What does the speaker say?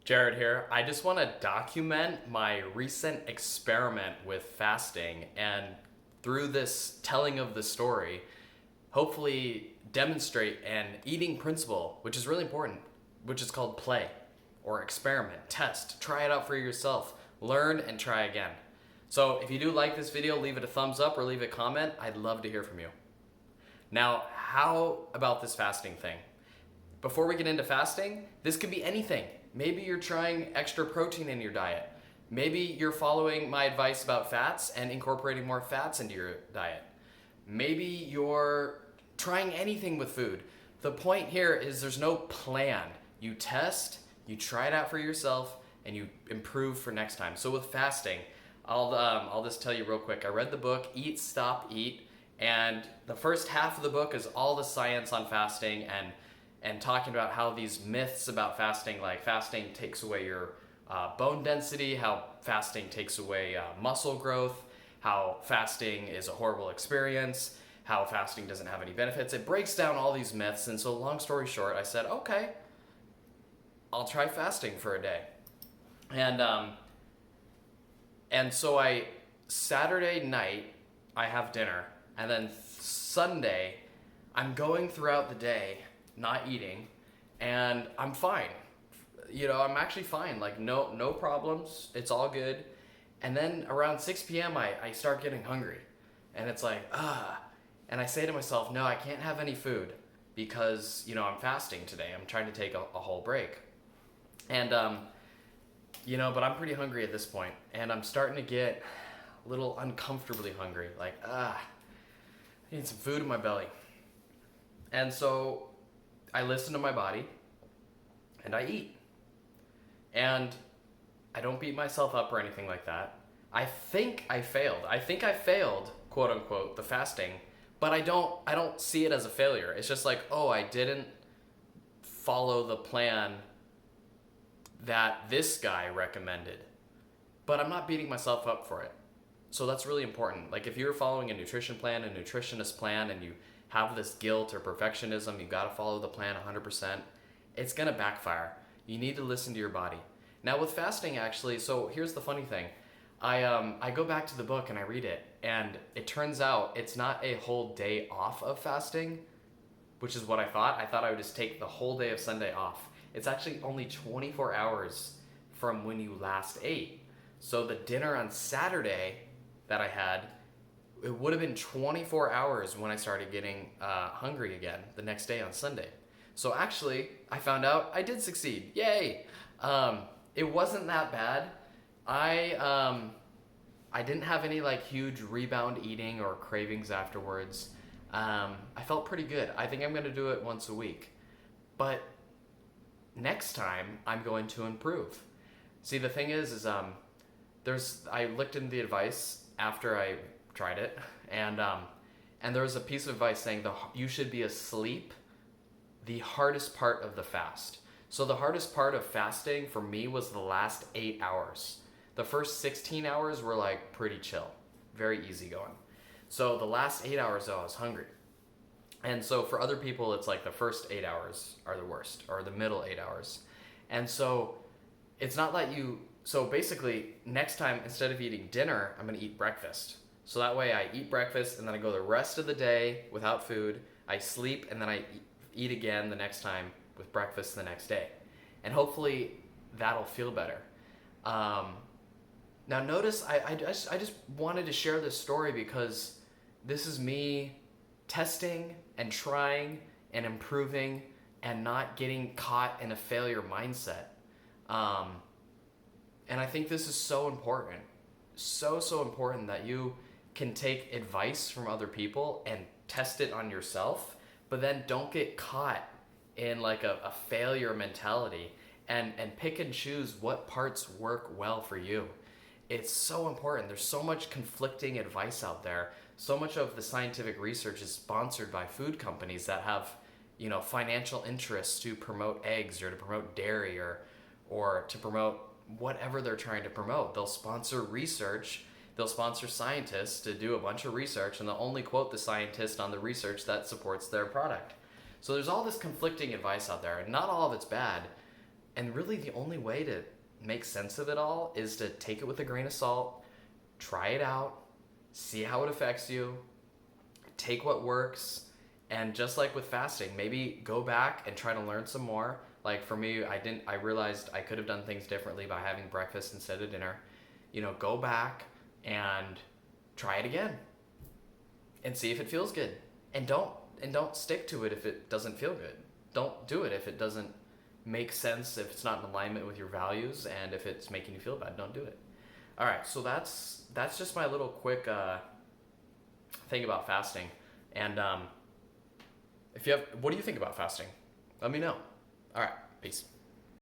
Jared here. I just want to document my recent experiment with fasting and through this telling of the story, hopefully demonstrate an eating principle, which is really important, which is called play or experiment, test, try it out for yourself, learn and try again. So if you do like this video, leave it a thumbs up or leave a comment. I'd love to hear from you. Now, how about this fasting thing? Before we get into fasting, this could be anything. Maybe you're trying extra protein in your diet. Maybe you're following my advice about fats and incorporating more fats into your diet. Maybe you're trying anything with food. The point here is there's no plan. You test, you try it out for yourself, and you improve for next time. So with fasting, I'll just tell you real quick. I read the book Eat, Stop, Eat, and the first half of the book is all the science on fasting and talking about how these myths about fasting, like fasting takes away your bone density, how fasting takes away muscle growth, how fasting is a horrible experience, how fasting doesn't have any benefits. It breaks down all these myths, and so long story short, I said, okay, I'll try fasting for a day. And so Saturday night, I have dinner, and then Sunday, I'm going throughout the day not eating, and I'm fine. I'm actually fine, like no problems, it's all good. And then around 6 p.m. I start getting hungry, and it's like, and I say to myself, no, I can't have any food because, I'm fasting today. I'm trying to take a whole break. And, but I'm pretty hungry at this point, and I'm starting to get a little uncomfortably hungry, like, I need some food in my belly. And so I listen to my body, and I eat. And I don't beat myself up or anything like that. I think I failed, quote unquote, the fasting, but I don't see it as a failure. It's just like, I didn't follow the plan that this guy recommended. But I'm not beating myself up for it. So that's really important. Like if you're following a nutrition plan, a nutritionist plan, and you have this guilt or perfectionism, you gotta follow the plan 100%, it's gonna backfire. You need to listen to your body. Now with fasting actually, so here's the funny thing. I go back to the book and I read it, and it turns out it's not a whole day off of fasting, which is what I thought. I thought I would just take the whole day of Sunday off. It's actually only 24 hours from when you last ate. So the dinner on Saturday that I had, it would have been 24 hours when I started getting hungry again the next day on Sunday. So actually, I found out I did succeed. Yay! It wasn't that bad. I didn't have any huge rebound eating or cravings afterwards. I felt pretty good. I think I'm going to do it once a week. But next time, I'm going to improve. See, the thing is I looked into the advice after I tried it, and there was a piece of advice saying you should be asleep the hardest part of the fast. So the hardest part of fasting for me was the last 8 hours. The first 16 hours were pretty chill, very easy going. So the last 8 hours though, I was hungry. And so for other people, it's the first 8 hours are the worst, or the middle 8 hours. And so it's not so basically next time, instead of eating dinner, I'm gonna eat breakfast. So that way I eat breakfast and then I go the rest of the day without food. I sleep and then I eat again the next time with breakfast the next day. And hopefully that'll feel better. Now notice I just wanted to share this story because this is me testing and trying and improving and not getting caught in a failure mindset. And I think this is so important. So important that you can take advice from other people and test it on yourself, but then don't get caught in a failure mentality and pick and choose what parts work well for you. It's so important. There's so much conflicting advice out there. So much of the scientific research is sponsored by food companies that have, financial interests to promote eggs or to promote dairy or to promote whatever they're trying to promote. They'll sponsor research. They'll sponsor scientists to do a bunch of research, and they'll only quote the scientist on the research that supports their product. So there's all this conflicting advice out there, and not all of it's bad, And really the only way to make sense of it all is to take it with a grain of salt, try it out, see how it affects you, take what works, and just like with fasting, maybe go back and try to learn some more. Like for me, I realized I could have done things differently by having breakfast instead of dinner. Go back and try it again and see if it feels good. And don't stick to it if it doesn't feel good. Don't do it if it doesn't make sense, if it's not in alignment with your values, and if it's making you feel bad, don't do it. All right, so that's just my little quick thing about fasting. And if you have, what do you think about fasting? Let me know. All right, peace.